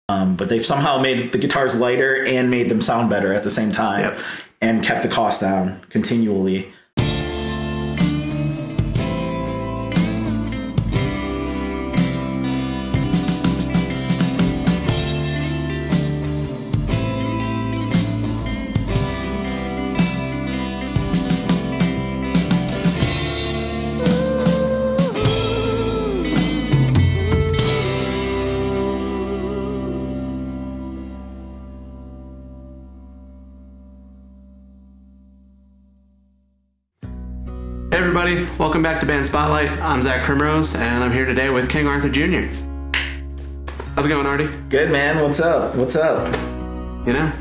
But they've somehow made the guitars lighter and made them sound better at the same time, and kept the cost down continually. Hey everybody, welcome back to Band Spotlight. I'm Zach Primrose, and I'm here today with King Arthur Jr. How's it going, Artie? Good, man. What's up? What's up? You know,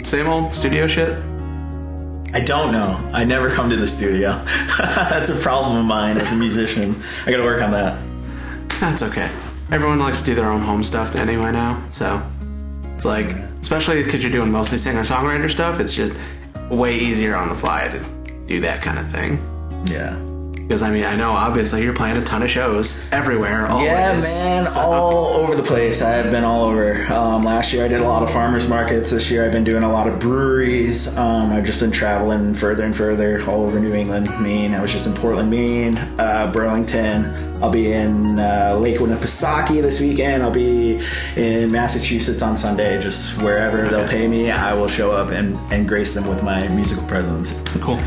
same old studio shit. I don't know. I never come to the studio. That's a problem of mine as a musician. I gotta work on that. That's okay. Everyone likes to do their own home stuff anyway now, so it's like, especially because you're doing mostly singer-songwriter stuff, it's just way easier on the fly to do that kind of thing. Yeah. Because, I mean, I know, obviously, you're playing a ton of shows everywhere, always. Yeah, man, so. All over the place. I've been all over. Last year I did a lot of farmers markets. This year I've been doing a lot of breweries. I've just been traveling further and further all over New England, Maine. I was just in Portland, Maine, Burlington. I'll be in Lake Winnipesaukee this weekend. I'll be in Massachusetts on Sunday. Just wherever they'll pay me, I will show up and grace them with my musical presence. Cool.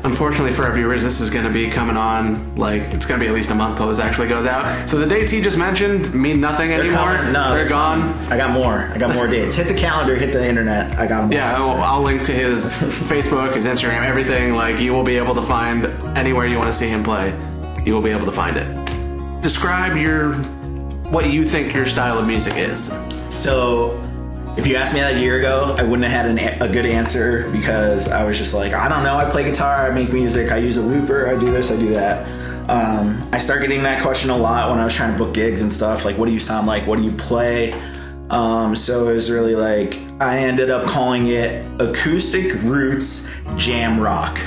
Unfortunately for our viewers, this is going to be coming on, like, it's going to be at least a month till this actually goes out. So the dates he just mentioned mean nothing anymore. They're gone. I got more dates. Hit the calendar, hit the internet. I got them. Yeah, I'll link to his Facebook, his Instagram, everything. Like, you will be able to find anywhere you want to see him play. You will be able to find it. Describe what you think your style of music is. So, if you asked me that a year ago, I wouldn't have had a good answer, because I was just like, I don't know, I play guitar, I make music, I use a looper, I do this, I do that. I started getting that question a lot when I was trying to book gigs and stuff, like, what do you sound like, what do you play? So it was really like, I ended up calling it acoustic roots jam rock.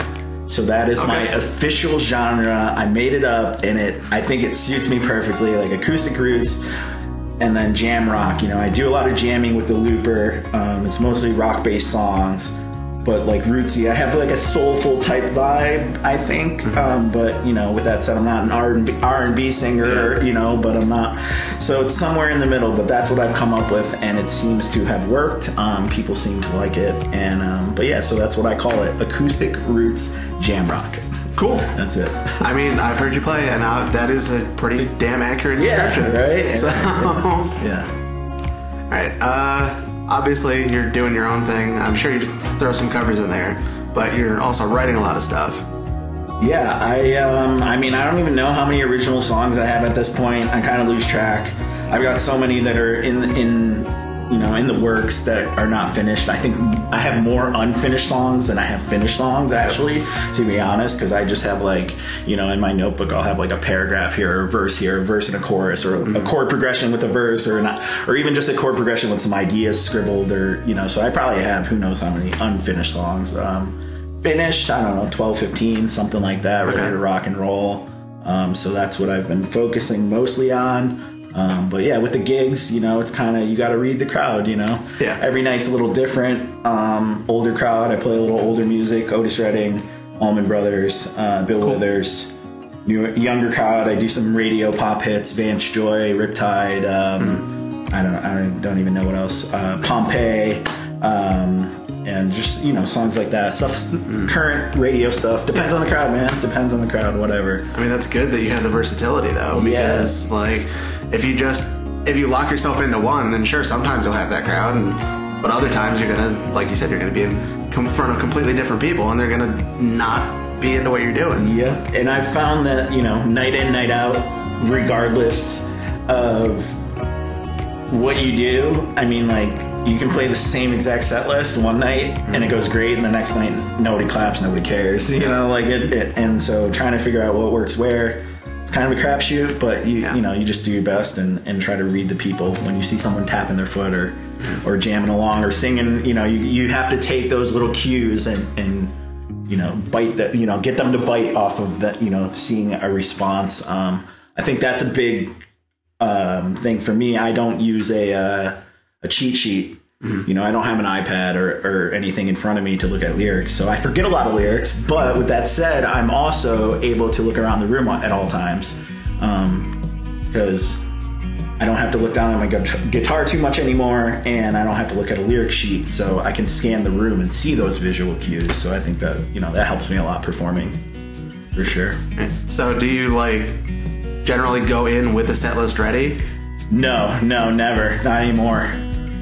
So that is my official genre. I made it up, and I think it suits me perfectly, like acoustic roots. And then jam rock, you know, I do a lot of jamming with the looper. It's mostly rock-based songs, but like rootsy. I have like a soulful type vibe, I think. But you know, with that said, I'm not an R&B singer, you know, but I'm not. So it's somewhere in the middle. But that's what I've come up with, and it seems to have worked. People seem to like it, and but yeah, so that's what I call it: acoustic roots jam rock. Cool. That's it. I mean, I've heard you play, and that is a pretty damn accurate description. Yeah, right? So, yeah. All right. Obviously, you're doing your own thing. I'm sure you throw some covers in there, but you're also writing a lot of stuff. Yeah, I mean, I don't even know how many original songs I have at this point. I kind of lose track. I've got so many that are in the works that are not finished. I think I have more unfinished songs than I have finished songs, actually, to be honest, because I just have, like, you know, in my notebook, I'll have like a paragraph here, or a verse and a chorus, or a chord progression with a verse, or even just a chord progression with some ideas scribbled, or, you know, so I probably have who knows how many unfinished songs. Finished, I don't know, 12, 15, something like that, ready to rock and roll. So that's what I've been focusing mostly on. But yeah, with the gigs, you know, it's kind of, you got to read the crowd, you know. Yeah. Every night's a little different. Older crowd, I play a little older music, Otis Redding, Allman Brothers, Bill Withers. Younger crowd, I do some radio pop hits, Vance Joy, Riptide, I don't even know what else, Pompeii, and just, you know, songs like that. Stuff, current radio stuff. Depends on the crowd, man. Depends on the crowd, whatever. I mean, that's good that you have the versatility, though, because, like, if you lock yourself into one, then sure, sometimes you'll have that crowd, but other times you're gonna, like you said, you're gonna be in front of completely different people, and they're gonna not be into what you're doing. Yeah, and I've found that, you know, night in, night out, regardless of what you do, I mean, like, you can play the same exact set list one night and it goes great, and the next night nobody claps, nobody cares, you know, like and so trying to figure out what works where, it's kind of a crapshoot, but you know, you just do your best and try to read the people. When you see someone tapping their foot or jamming along or singing, you know, you have to take those little cues and you know, bite that, you know, get them to bite off of that, you know, seeing a response. I think that's a big thing for me. I don't use a a cheat sheet. You know, I don't have an iPad or anything in front of me to look at lyrics, so I forget a lot of lyrics. But with that said, I'm also able to look around the room at all times, because I don't have to look down at my guitar too much anymore, and I don't have to look at a lyric sheet, so I can scan the room and see those visual cues. So I think that, you know, that helps me a lot performing, for sure. So do you like generally go in with a set list ready? No, never. Not anymore.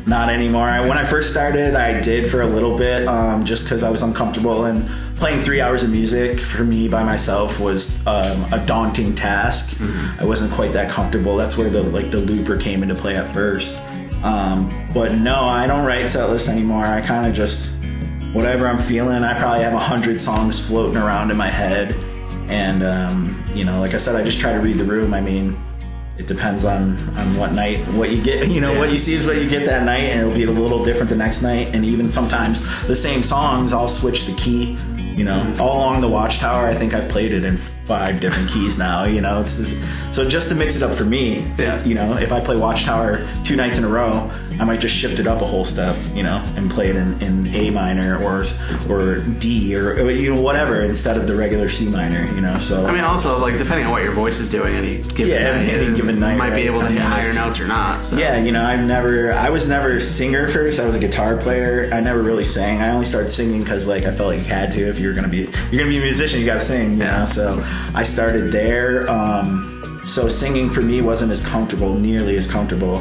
Not anymore. When I first started, I did for a little bit, just because I was uncomfortable, and playing 3 hours of music for me by myself was a daunting task. I wasn't quite that comfortable. That's where the looper came into play at first. But no, I don't write set lists anymore. I kind of just, whatever I'm feeling. I probably have 100 songs floating around in my head, and you know, like I said, I just try to read the room. I mean, it depends on what night, what you get, you know, what you see is what you get that night, and it'll be a little different the next night. And even sometimes the same songs, I'll switch the key, you know. All along the Watchtower, I think I've played it in 5 different keys now, you know. It's just, so just to mix it up for me, you know, if I play Watchtower 2 nights in a row, I might just shift it up a whole step, you know, and play it in A minor or D or, you know, whatever, instead of the regular C minor, you know. So I mean, also, like, depending on what your voice is doing any given night, you might be able to hit higher notes or not. So. Yeah, you know, I was never a singer first. I was a guitar player. I never really sang. I only started singing because, like, I felt like you had to. If you're gonna be a musician, you got to sing, you know. So I started there. So singing for me wasn't nearly as comfortable.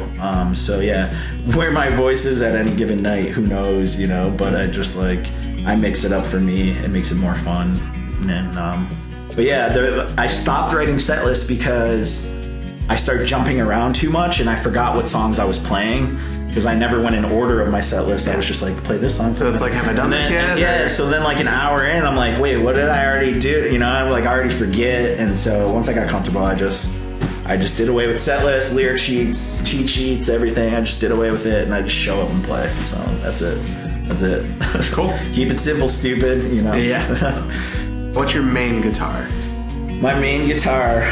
So yeah, where my voice is at any given night, who knows, you know, but I mix it up for me. It makes it more fun. And but yeah, I stopped writing set lists because I started jumping around too much, and I forgot what songs I was playing, because I never went in order of my set list. I was just like, play this song. So it's like, have I done this yet? Yeah, so then like an hour in, I'm like, wait, what did I already do? You know, I'm like, I already forget. And so once I got comfortable, I just did away with set lists, lyric sheets, cheat sheets, everything. I just did away with it, and I just show up and play. So that's it. Cool. Keep it simple, stupid, you know. Yeah. What's your main guitar? My main guitar.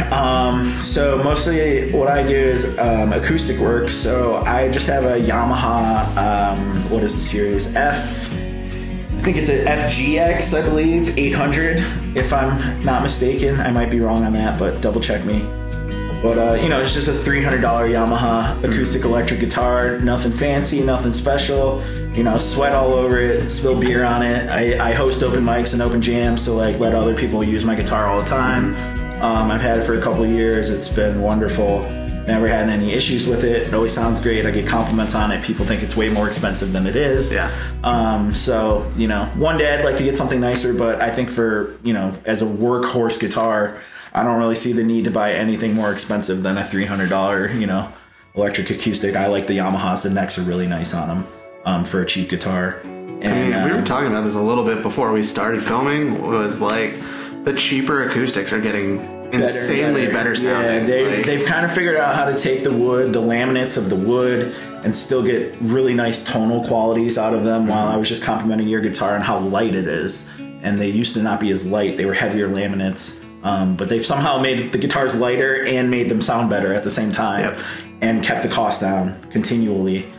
So mostly what I do is acoustic work. So I just have a Yamaha, what is the series? I think it's an FGX, I believe, 800, if I'm not mistaken. I might be wrong on that, but double check me. But, you know, it's just a $300 Yamaha acoustic electric guitar. Nothing fancy, nothing special. You know, sweat all over it, spill beer on it. I host open mics and open jams, so like let other people use my guitar all the time. I've had it for a couple of years. It's been wonderful. Never had any issues with it. It always sounds great. I get compliments on it. People think it's way more expensive than it is. Yeah. So, you know, one day I'd like to get something nicer, but I think for, you know, as a workhorse guitar, I don't really see the need to buy anything more expensive than a $300, you know, electric acoustic. I like the Yamahas. The necks are really nice on them. For a cheap guitar. And I mean, we were talking about this a little bit before we started filming, was like the cheaper acoustics are getting insanely better sounding. Yeah, they've kind of figured out how to take the wood, the laminates of the wood, and still get really nice tonal qualities out of them, while I was just complimenting your guitar on how light it is. And they used to not be as light. They were heavier laminates. But they've somehow made the guitars lighter and made them sound better at the same time. And kept the cost down continually.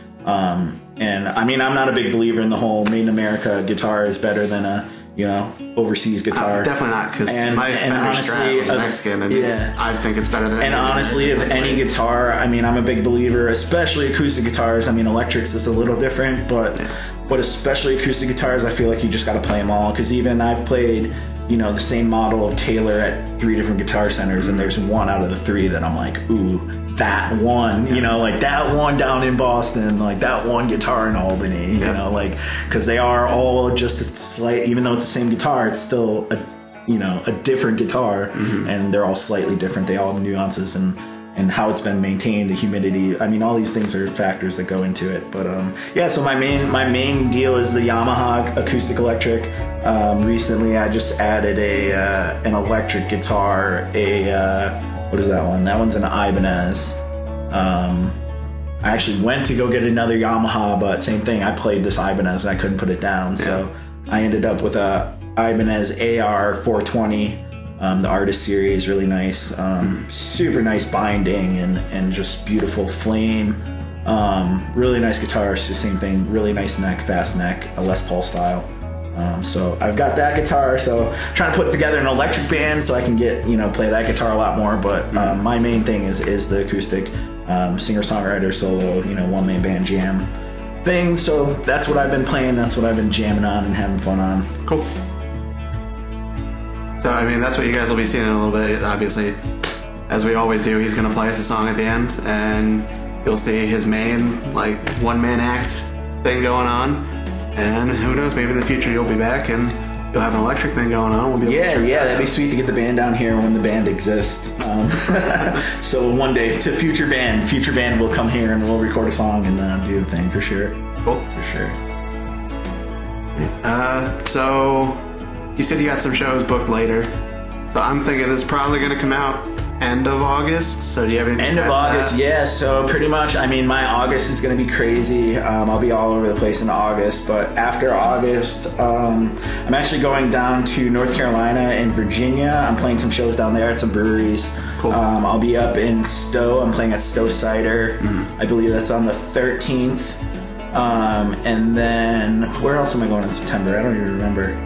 And I mean, I'm not a big believer in the whole made in America guitar is better than a, you know, overseas guitar. Definitely not, because my Fender Strat was Mexican, and I think it's better than. And honestly, of any guitar, I mean, I'm a big believer, especially acoustic guitars. I mean, electrics is a little different, but especially acoustic guitars, I feel like you just got to play them all. Because even I've played, you know, the same model of Taylor at 3 different guitar centers, and there's one out of the 3 that I'm like, ooh, that one, you know, like that one down in Boston, like that one guitar in Albany, you know, like, because they are all just a slight, even though it's the same guitar, it's still a, you know, a different guitar, and they're all slightly different. They all have nuances and how it's been maintained, the humidity. I mean, all these things are factors that go into it. But yeah, so my main deal is the Yamaha acoustic electric. Recently, I just added an electric guitar. What is that one? That one's an Ibanez. I actually went to go get another Yamaha, but same thing. I played this Ibanez and I couldn't put it down, so I ended up with a Ibanez AR 420. The Artist series, really nice, super nice binding and just beautiful flame. Really nice guitar. It's the same thing. Really nice neck, fast neck, a Les Paul style. So I've got that guitar. So trying to put together an electric band so I can get, play that guitar a lot more. But my main thing is the acoustic singer-songwriter solo, one-man band jam thing. So that's what I've been playing. That's what I've been jamming on and having fun on. Cool. So I mean, that's what you guys will be seeing in a little bit. Obviously, as we always do, he's going to play us a song at the end, and you'll see his main one-man act thing going on. And who knows, maybe in the future you'll be back and you'll have an electric thing going on. We'll be that'd be sweet to get the band down here when the band exists. So one day, to future band will come here and we'll record a song and do the thing for sure. Cool. For sure. So you said you got some shows booked later. So I'm thinking this is probably going to come out end of August. So do you have anything? End of August, yeah. So pretty much, my August is going to be crazy. I'll be all over the place in August. But after August, I'm actually going down to North Carolina and Virginia. I'm playing some shows down there at some breweries. Cool. I'll be up in Stowe. I'm playing at Stowe Cider. I believe that's on the 13th. And then where else am I going in September? I don't even remember.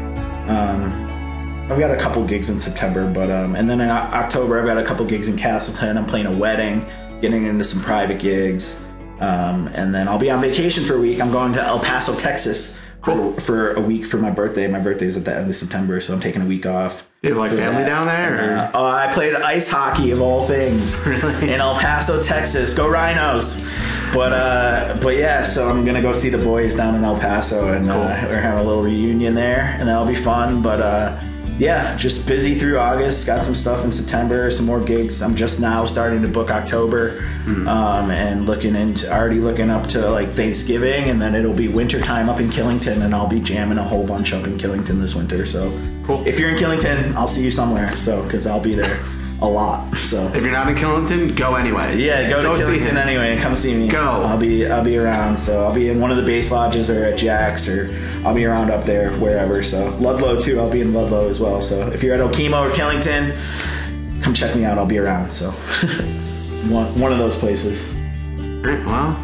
I've got a couple gigs in September, but and then in October I've got a couple gigs in Castleton. I'm playing a wedding, getting into some private gigs, and then I'll be on vacation for a week. I'm going to El Paso, Texas, for a week for my birthday. My birthday's at the end of September, so I'm taking a week off. You have family down there? I played ice hockey of all things in El Paso, Texas. Go Rhinos! But yeah, so I'm gonna go see the boys down in El Paso, and we're having a little reunion there, and that'll be fun. But yeah, just busy through August. Got some stuff in September, some more gigs. I'm just now starting to book October, and already looking up to Thanksgiving, and then it'll be winter time up in Killington, and I'll be jamming a whole bunch up in Killington this winter. So cool. If you're in Killington, I'll see you somewhere. So because I'll be there a lot. So if you're not in Killington, go anyway. Yeah, go to Killington anyway and come see me. Go. I'll be around. So I'll be in one of the base lodges or at Jack's, or I'll be around up there wherever. So Ludlow too. I'll be in Ludlow as well. So if you're at Okemo or Killington, come check me out. I'll be around. So one of those places. All right. Well,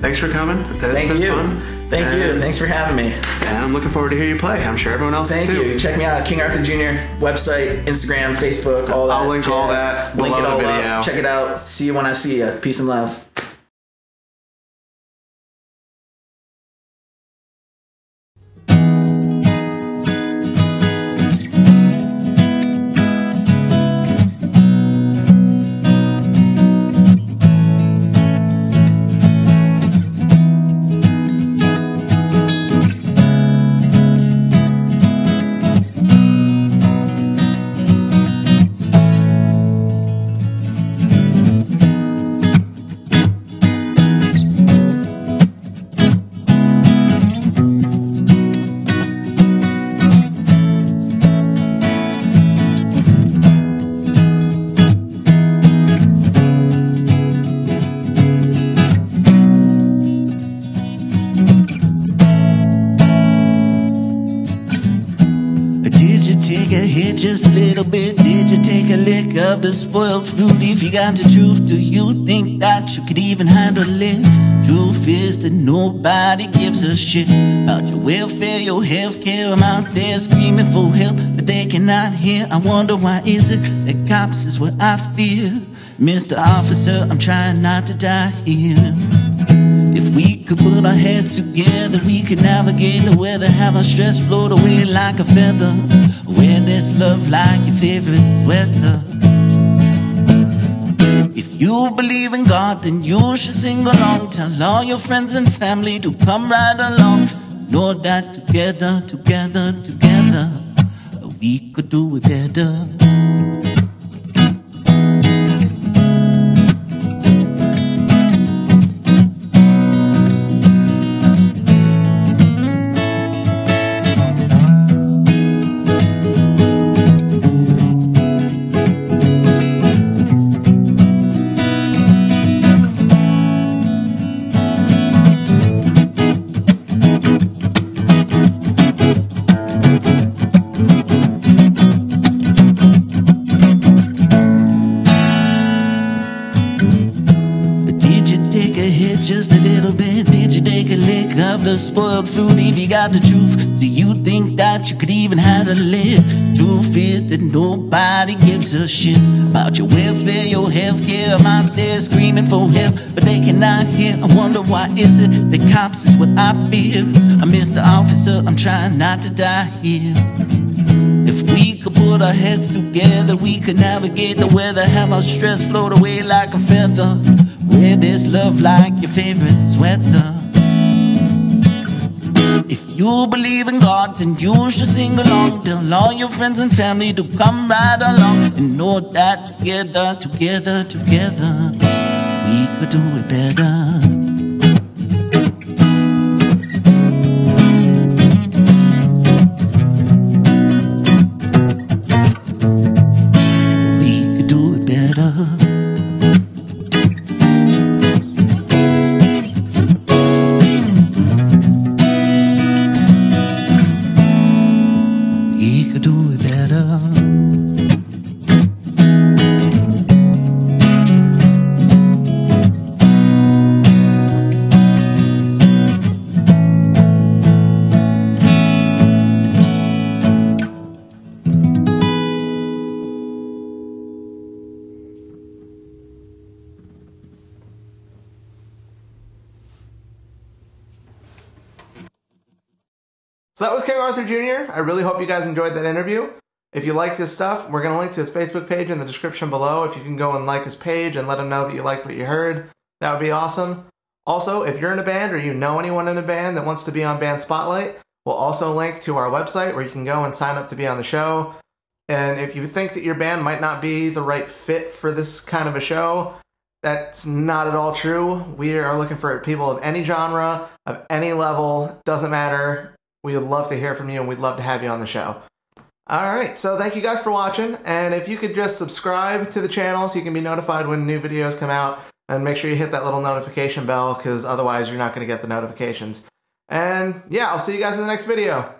thanks for coming. Thank you. Fun. Thank you. Thanks for having me. And I'm looking forward to hear you play. I'm sure everyone else is too. Thank you. Check me out, King Arthur Jr. website, Instagram, Facebook, all that. I'll link all that below the video. Check it out. See you when I see you. Peace and love. Just a little bit. Did you take a lick of the spoiled fruit? If you got the truth, do you think that you could even handle it? Truth is that nobody gives a shit about your welfare, your health care. I'm out there screaming for help, but they cannot hear. I wonder why is it that cops is what I fear. Mr. Officer, I'm trying not to die here. If we could put our heads together, we could navigate the weather, have our stress float away like a feather. Wear this love like your favorite sweater. If you believe in God, then you should sing along. Tell all your friends and family to come right along. Know that together, together, together, we could do it better. of the spoiled fruit. If you got the truth, do you think that you could even handle it? Truth is that nobody gives a shit about your welfare, your healthcare. I'm out there screaming for help, but they cannot hear. I wonder why is it the cops is what I fear. I'm Mr. Officer, I'm trying not to die here. If we could put our heads together, we could navigate the weather, have our stress float away like a feather. Wear this love like your favorite sweater. If you believe in God, then you should sing along. Tell all your friends and family to come right along, and know that together, together, together, we could do it better. So that was King Arthur Jr. I really hope you guys enjoyed that interview. If you like this stuff, we're going to link to his Facebook page in the description below. If you can go and like his page and let him know that you liked what you heard, that would be awesome. Also, if you're in a band or you know anyone in a band that wants to be on Band Spotlight, we'll also link to our website where you can go and sign up to be on the show. And if you think that your band might not be the right fit for this kind of a show, that's not at all true. We are looking for people of any genre, of any level, doesn't matter. We would love to hear from you, and we'd love to have you on the show. Alright, so thank you guys for watching, and if you could just subscribe to the channel so you can be notified when new videos come out, and make sure you hit that little notification bell, because otherwise you're not going to get the notifications. And yeah, I'll see you guys in the next video.